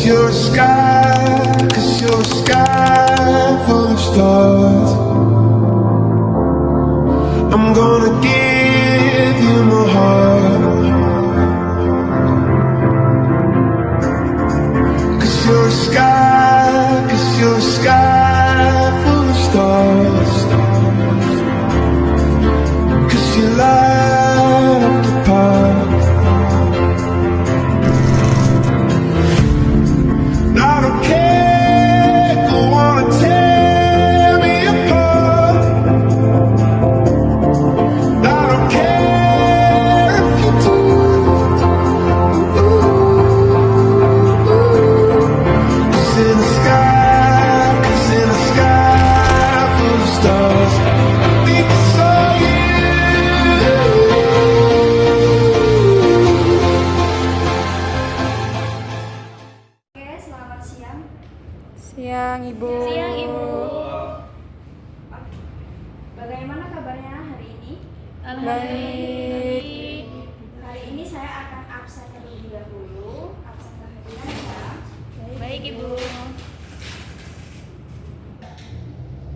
you're a sky, 'cause you're a sky full of stars. I'm gonna give you my heart, 'cause you're a sky, 'cause you're a sky full of stars. 'Cause you light up the path. I don't care, go on and tear me apart. I don't care if you do. 'Cause in the sky, 'cause in the sky full of stars, I think I saw you. Oke, selamat siang. Siang Ibu. Siang, Ibu. Bagaimana kabarnya hari ini? Baik. Hari ini saya akan absen terlebih dahulu, absen kehadiran ya. Baik, Ibu.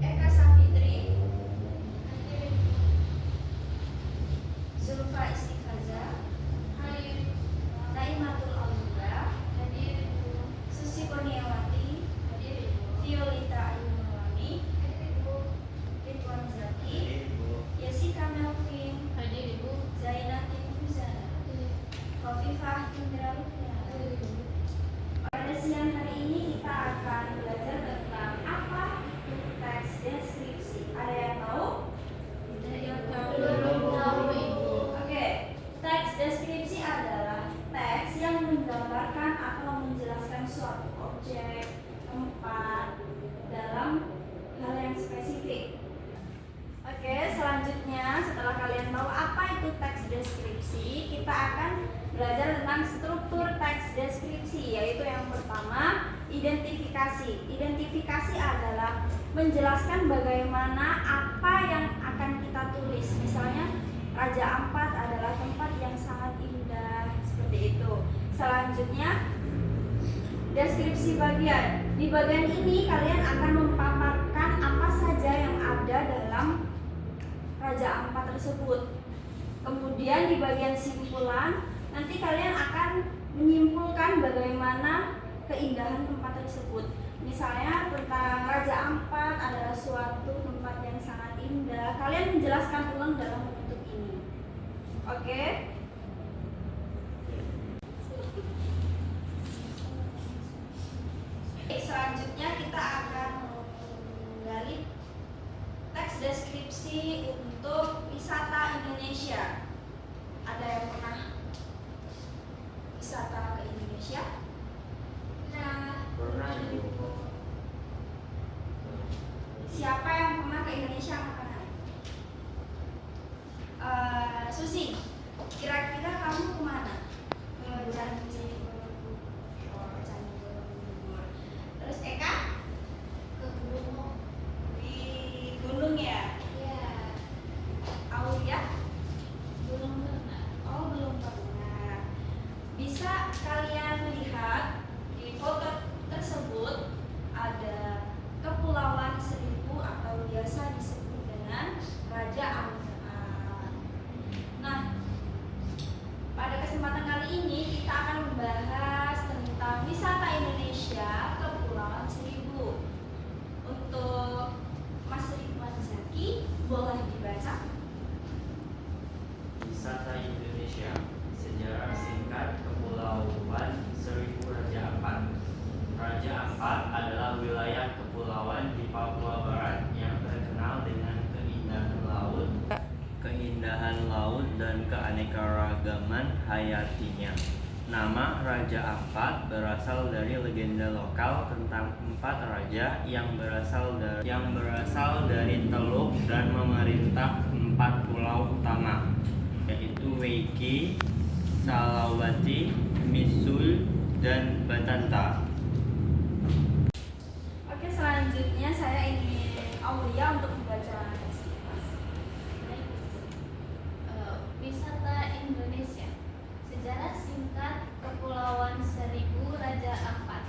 Eka Safitri, Zulfa Istiqaza, Naimatul Aulia, Susi Kurniawati, Violeta Ayu Maulani, Ridwan Zaki, Jessica Melvin, Zainatin Fuzana, Khofifah Indra Lutfiana. Pada siang hari ini kita akan belajar tentang apa itu teks deskripsi. Ada yang tahu? Oke, teks deskripsi adalah teks yang menggambarkan atau menjelaskan suatu objek, tempat dalam hal yang spesifik. Oke, selanjutnya setelah kalian tahu apa itu teks deskripsi, kita akan belajar tentang struktur teks deskripsi, yaitu yang pertama, identifikasi. Identifikasi adalah menjelaskan bagaimana apa yang akan kita tulis. Misalnya, Raja Ampat adalah tempat yang sangat indah, seperti itu. Selanjutnya, deskripsi bagian. Di bagian ini kalian akan memaparkan apa saja yang ada dalam Raja Ampat tersebut. Kemudian di bagian simpulan, nanti kalian akan menyimpulkan bagaimana keindahan tempat tersebut. Misalnya tentang Raja Ampat adalah suatu tempat yang sangat indah. Kalian menjelaskan ulang dalam bentuk ini. Oke? Selanjutnya kita akan menggali teks deskripsi untuk wisata Indonesia. Ada yang pernah wisata ke Indonesia? Pernah, Ibu. Siapa yang pernah ke Indonesia makanan? Susi, kira-kira kamu kemana? Candi Borobudur. Terus Eka? Ke gunung. Di gunung ya? Iya. Aulia? Belum pernah. Oh, belum pernah. Bisa kalian lihat di foto tersebut ada Kepulauan Seribu atau biasa disebut dengan Raja Ampat. Nah, pada kesempatan kali ini kita akan membahas tentang wisata Indonesia Kepulauan Seribu. Untuk Mas Ridwan Zaki, boleh dibaca? Wisata Indonesia. Sejarah singkat Kepulauan Seribu Raja Ampat. Raja Ampat adalah wilayah kepulauan di Papua Barat yang terkenal dengan keindahan laut dan keanekaragaman hayatinya. Nama Raja Ampat berasal dari legenda lokal tentang 4 raja yang berasal dari Teluk dan memerintah 4 pulau utama, yaitu Weiki, Salawati, Misul, dan Batanta. Oke, selanjutnya saya ingin Aulia untuk membaca Wisata Indonesia. Sejarah singkat Kepulauan Seribu Raja Ampat.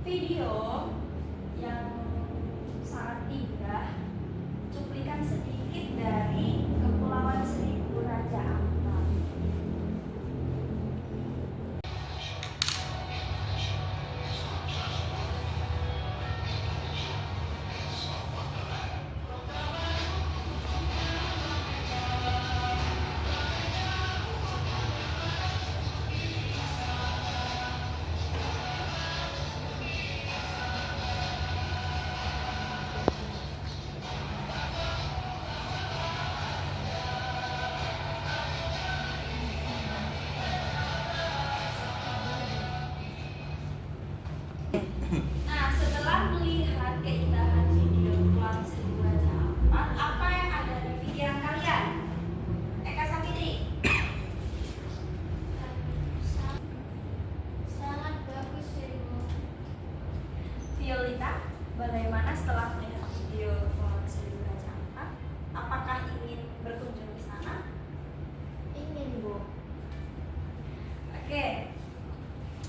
video yang sangat indah, cuplikan sedikit dari Kepulauan Seribu Raja Ampat. Nah, setelah melihat keindahan video Kepulauan Seribu Raja Ampat, apa yang ada di pikiran kalian? Eka Sapitri. Sangat bagus ya, Ibu. Violita, bagaimana setelah melihat video Kepulauan Seribu Raja Ampat? Apakah ingin berkunjung ke sana? Ingin, Bu. Oke.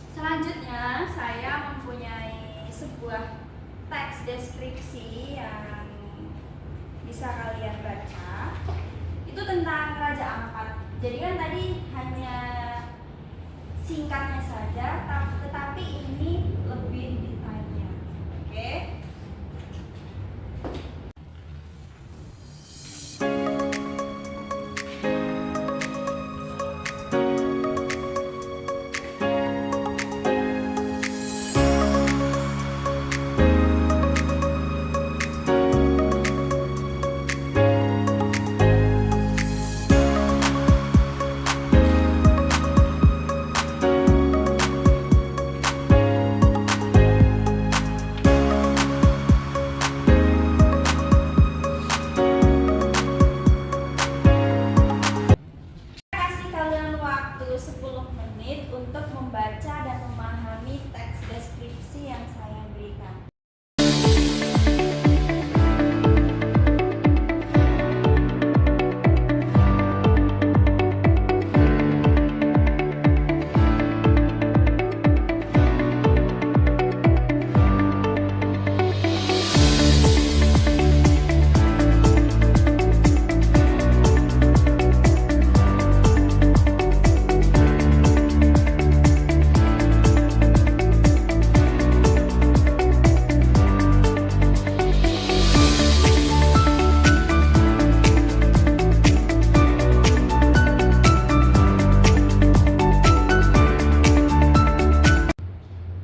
Selanjutnya saya mempunyai sebuah teks deskripsi yang bisa kalian baca. Itu tentang Raja Ampat. Jadi kan tadi hanya singkatnya saja, tetapi ini lebih detailnya. Oke. Kasih kalian waktu 10 menit untuk membaca dan memahami teks deskripsi yang saya berikan.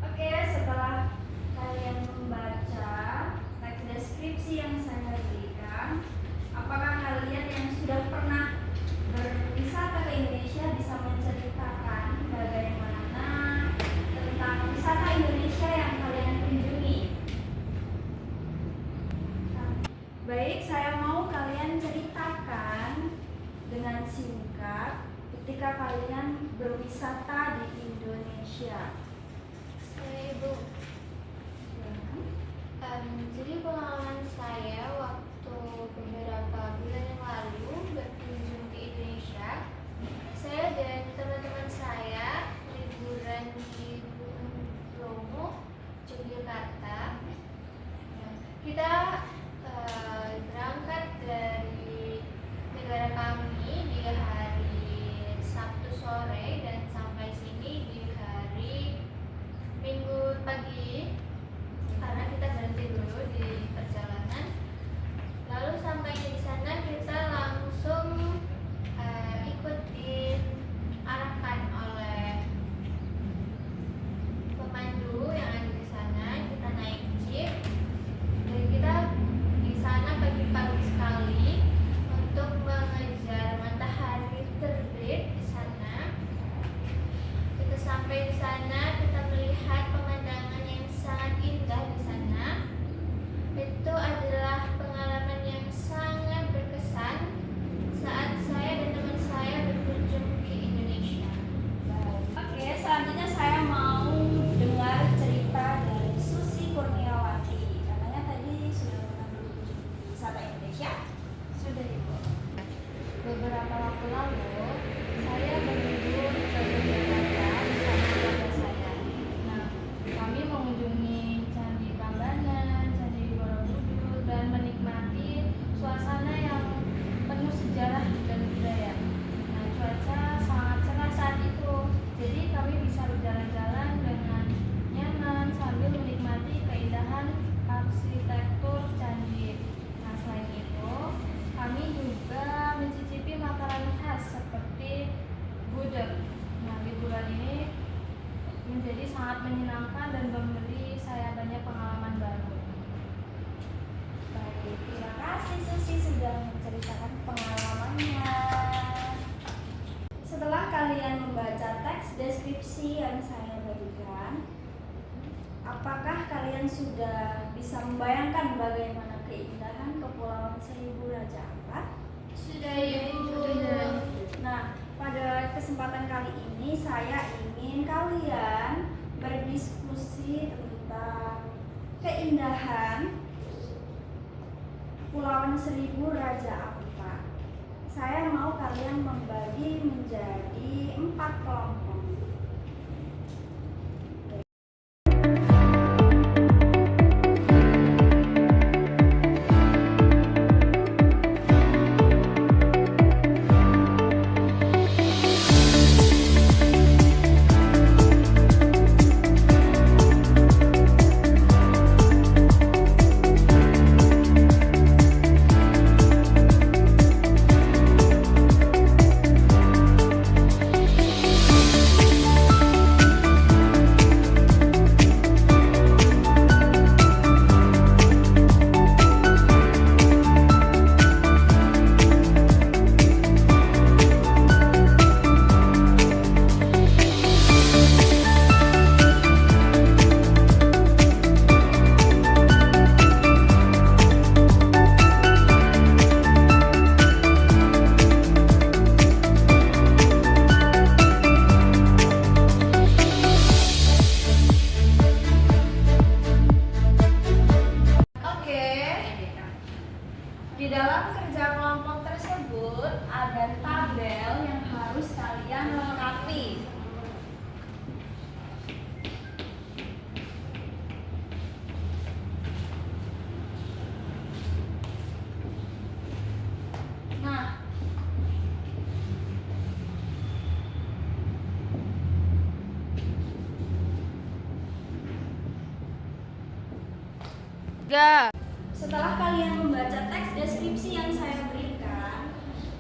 Oke, setelah kalian membaca teks deskripsi yang saya berikan, apakah kalian yang sudah pernah berwisata ke Indonesia bisa menceritakan bagaimana tentang wisata Indonesia yang kalian kunjungi? Baik, saya mau kalian ceritakan dengan singkat ketika kalian berwisata di Indonesia. Saya, Ibu. Jadi pengalaman saya waktu beberapa bulan yang lalu berkunjung ke Indonesia, saya dan teman-teman saya liburan di Gunung Bromo, Yogyakarta. Ya, kita berangkat dari negara kami di hari Sabtu sore dan sampai sini di hari Minggu pagi karena kita berhenti dulu di perjalanan. Lalu sampai di sana kita langsung ikut diarahkan oleh pemandu yang ada di sana. Kita naik jeep dan kita di sana pagi-pagi sekali untuk mengejar matahari terbit di sana. Kita sampai di sana, kita melihat pemandangan yang sangat indah di sana. Itu adalah pengalaman yang sangat berkesan saat saya dan teman saya berkunjung ke Indonesia. Oke, selanjutnya saya mau dengar cerita dari Susi Kurniawati. Katanya tadi sudah pernah berkunjung di wisata Indonesia. Sudah, Ibu. Beberapa waktu lalu, saya berlibur ke Yogyakarta bersama keluarga saya. Nah, kami mengunjungi kalian sudah bisa membayangkan bagaimana keindahan Kepulauan Seribu Raja Ampat? Sudah Ibu. Nah, pada kesempatan kali ini saya ingin kalian berdiskusi tentang keindahan Kepulauan Seribu Raja Ampat. Saya mau kalian membagi menjadi 4 kelompok. Di dalam kerja kelompok tersebut ada tabel yang harus kalian lengkapi. Nah, setelah kalian membaca teks deskripsi yang saya berikan,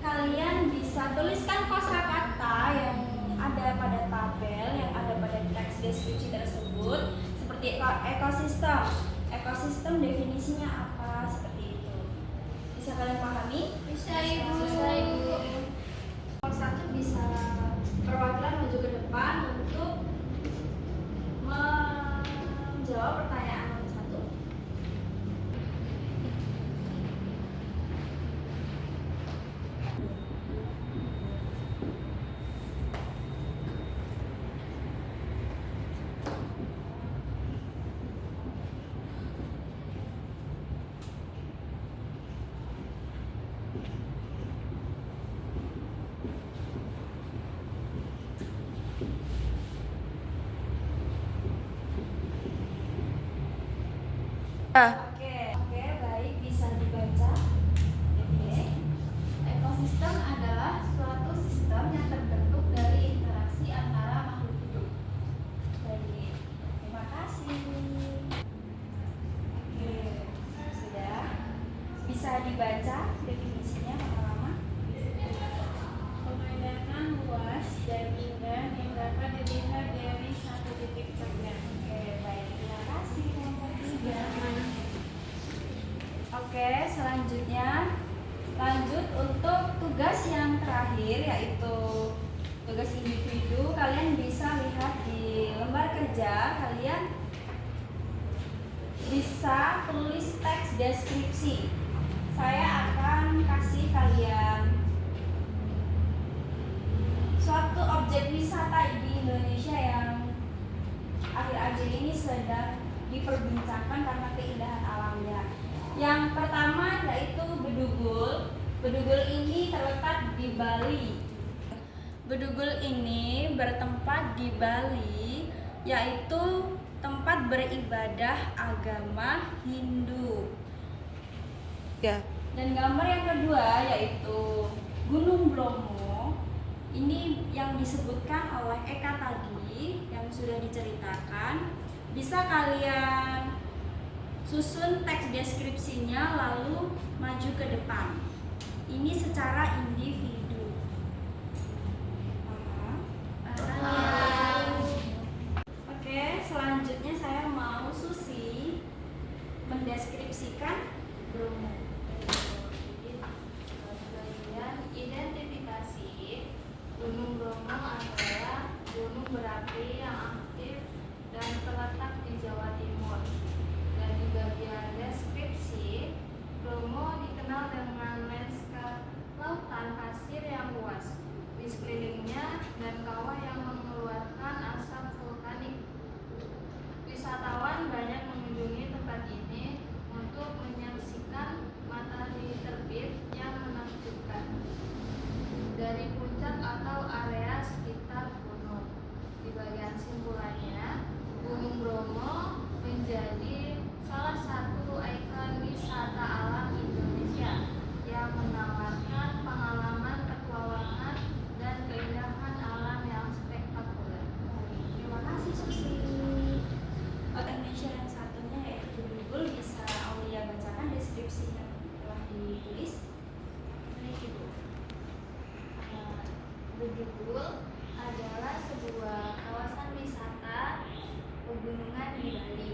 kalian bisa tuliskan kosakata yang ada pada tabel, yang ada pada teks deskripsi tersebut, seperti ekosistem. Ekosistem definisinya apa? Seperti itu. Bisa kalian pahami? Bisa Ibu. Kelompok 1 bisa perwakilan maju ke depan untuk menjawab pertanyaan nomor 1. Oke, baik, bisa dibaca. Oke. Ekosistem adalah suatu sistem yang terbentuk dari interaksi antara makhluk hidup. Baik, terima kasih. Oke, sudah. Bisa dibaca definisinya lama-lama. Pemandangan luas dan indah yang dapat dilihat dari satu titik saja. Oke, baik, terima kasih. Nomor 3. Oke, selanjutnya lanjut untuk tugas yang terakhir, yaitu tugas individu. Kalian bisa lihat di lembar kerja, kalian bisa tulis teks deskripsi. Saya akan kasih kalian suatu objek wisata di Indonesia yang akhir-akhir ini sedang diperbincangkan karena keindahan alamnya. Yang pertama yaitu Bedugul. Bedugul ini terletak di Bali. Bedugul ini bertempat di Bali, yaitu tempat beribadah agama Hindu. Dan gambar yang kedua yaitu Gunung Bromo. Ini yang disebutkan oleh Eka tadi yang sudah diceritakan. Bisa kalian susun teks deskripsinya lalu maju ke depan. Ini secara individu. Oke, selanjutnya saya mau Susi mendeskripsikan Bromo. Bagian identifikasi. Gunung Bromo adalah gunung berapi yang aktif dan terletak di Jawa Timur. Bedugul adalah sebuah kawasan wisata pegunungan di Bali.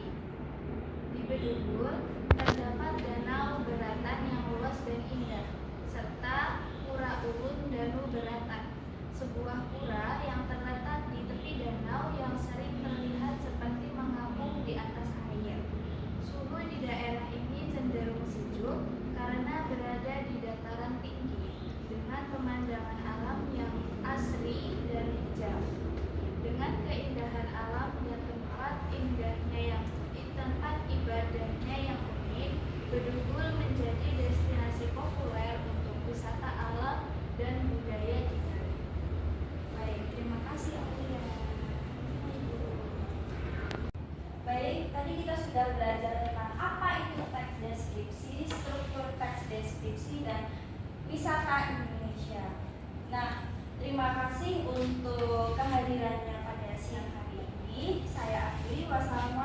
Di Bedugul terdapat danau beratan yang luas dan indah, serta Pura Ulun Danu Beratan, sebuah pura yang terletak di tepi danau yang sering terlihat seperti mengapung di atas air. Suhu di daerah ini cenderung sejuk karena berada di dataran tinggi dengan pemandangan alam yang asri dan hijau. Dengan keindahan alam dan tempat ibadahnya yang unik, Bedugul menjadi destinasi populer untuk wisata alam dan budaya di Bali. Baik, terima kasih Aulia. Baik, tadi kita sudah belajar tentang apa itu teks deskripsi, struktur teks deskripsi, dan wisata Indonesia. Nah, terima kasih untuk kehadirannya pada siang hari ini. Saya akhiri. Wassalamualaikum